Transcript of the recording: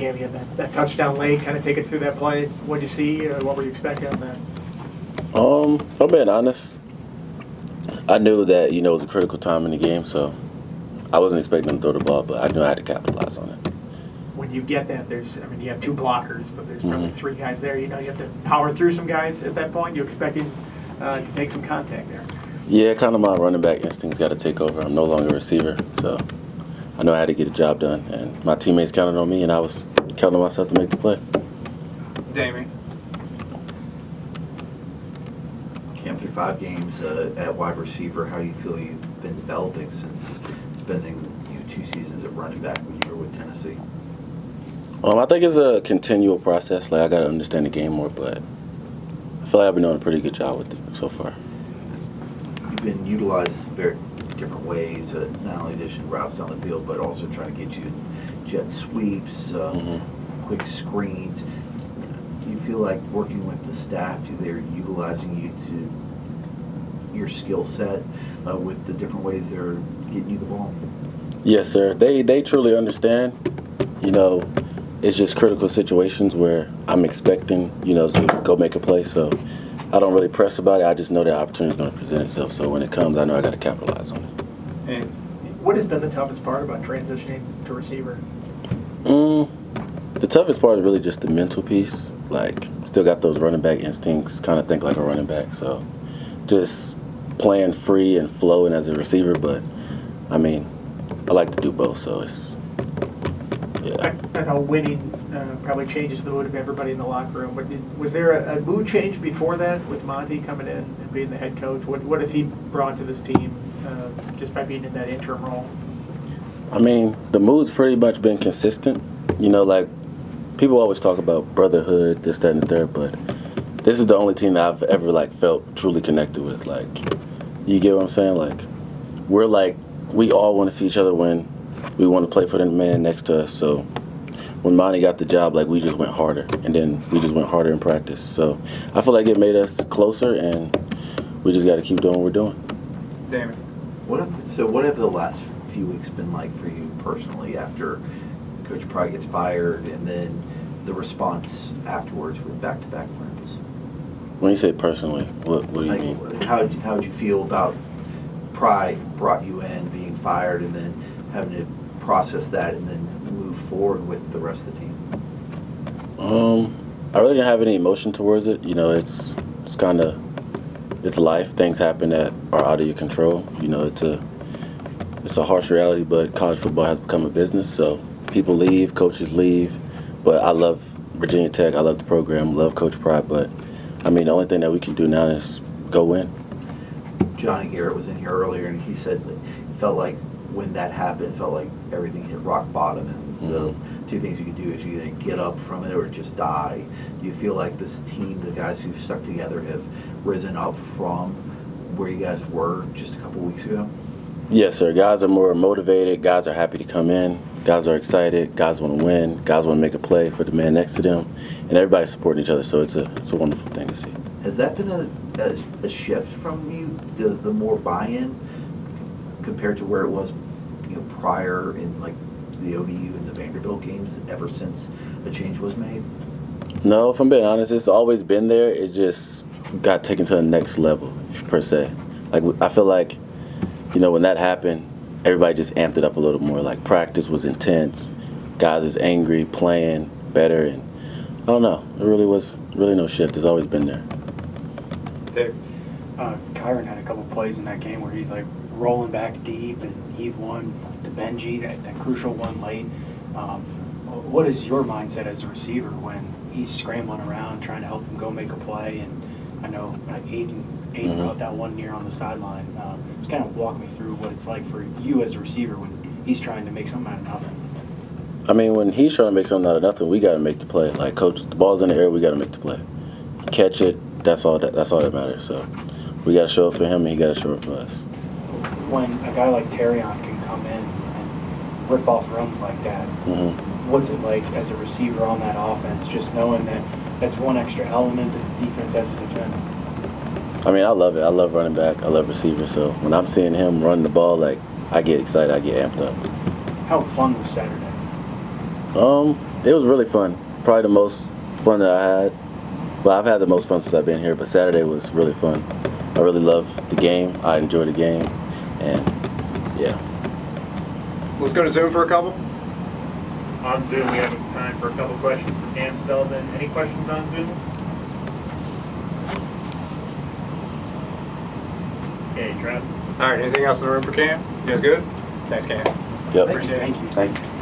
Cam, you had that touchdown late. Kind of take us through that play. What did you see? What were you expecting on that? If I'm being honest, I knew that, it was a critical time in the game, so I wasn't expecting them to throw the ball, but I knew I had to capitalize on it. When you get that, you have two blockers, but there's probably three guys there. You have to power through some guys at that point. You expecting to take some contact there. Yeah, kind of my running back instincts got to take over. I'm no longer a receiver, so I know I had to get a job done, and my teammates counted on me, and I was counting on myself to make the play. Damien. Cam, through 5 games at wide receiver, how do you feel you've been developing since spending 2 seasons at running back when you were with Tennessee? I think it's a continual process. Like, I got to understand the game more, but I feel like I've been doing a pretty good job with it so far. You've been utilized very different ways, not only dishing routes down the field, but also trying to get you jet sweeps, quick screens. Do you feel like working with the staff, they're utilizing you to your skill set with the different ways they're getting you the ball? Yes, sir. They truly understand. It's just critical situations where I'm expecting, to go make a play. So I don't really press about it. I just know that opportunity is going to present itself. So when it comes, I know I got to capitalize on it. And what has been the toughest part about transitioning to receiver? The toughest part is really just the mental piece. Like, still got those running back instincts, kind of think like a running back. So just playing free and flowing as a receiver. But, I like to do both, so it's, yeah. I know winning probably changes the mood of everybody in the locker room, but was there a mood change before that with Monty coming in and being the head coach? What has he brought to this team just by being in that interim role? The mood's pretty much been consistent. Like, people always talk about brotherhood, this, that, and the third, but this is the only team that I've ever, felt truly connected with. Like, you get what I'm saying? Like, we all want to see each other win. We want to play for the man next to us. So when Monty got the job, we just went harder, and then we just went harder in practice. So I feel like it made us closer, and we just got to keep doing what we're doing. Damon. What have the last few weeks been like for you personally after Coach Pry gets fired, and then the response afterwards with back-to-back wins? When you say personally, what do you mean? How did you feel about Pry brought you in, being fired, and then having to process that and then move forward with the rest of the team? I really didn't have any emotion towards it. It's kind of, it's life. Things happen that are out of your control. It's a harsh reality, but college football has become a business. So people leave, coaches leave. But I love Virginia Tech. I love the program. Love Coach Pry. But the only thing that we can do now is go win. Johnny Garrett was in here earlier, and he said that it felt like when that happened, it felt like everything hit rock bottom, and the two things you could do is you either get up from it or just die. Do you feel like this team, the guys who've stuck together, have risen up from where you guys were just a couple weeks ago? Yes, sir. Guys are more motivated. Guys are happy to come in. Guys are excited. Guys want to win. Guys want to make a play for the man next to them, and everybody's supporting each other. So it's a wonderful thing to see. Has that been a shift from you, the more buy-in compared to where it was, prior in the ODU and the Vanderbilt games, ever since a change was made? No, if I'm being honest, it's always been there. It just got taken to the next level, per se. I feel like, when that happened, everybody just amped it up a little more. Like, practice was intense. Guys is angry, playing better, and I don't know. It really was no shift. It's always been there. Dave. Kyron had a couple plays in that game where he's rolling back deep and heave one to Benji, that crucial one late. What is your mindset as a receiver when he's scrambling around trying to help him go make a play? And I know Aiden got that one near on the sideline. Just kind of walk me through what it's like for you as a receiver when he's trying to make something out of nothing. When he's trying to make something out of nothing, we got to make the play. Like, coach, the ball's in the air, we got to make the play. Catch it, that's all that matters. So we got to show it for him, and he got to show it for us. When a guy like Terrion can come in and rip off runs like that, what's it like as a receiver on that offense, just knowing that that's one extra element that the defense has to defend? I love it. I love running back. I love receivers. So when I'm seeing him run the ball, I get excited. I get amped up. How fun was Saturday? It was really fun. Probably the most fun that I had. Well, I've had the most fun since I've been here, but Saturday was really fun. I really loved the game. I enjoyed the game, and yeah. Let's go to Zoom for a couple. On Zoom, we have time for a couple questions for Cam Seldon. Any questions on Zoom? Okay, Trev. All right, anything else in the room for Cam? You guys good? Thanks, Cam. Yep. Appreciate it. Thank you. Thank you.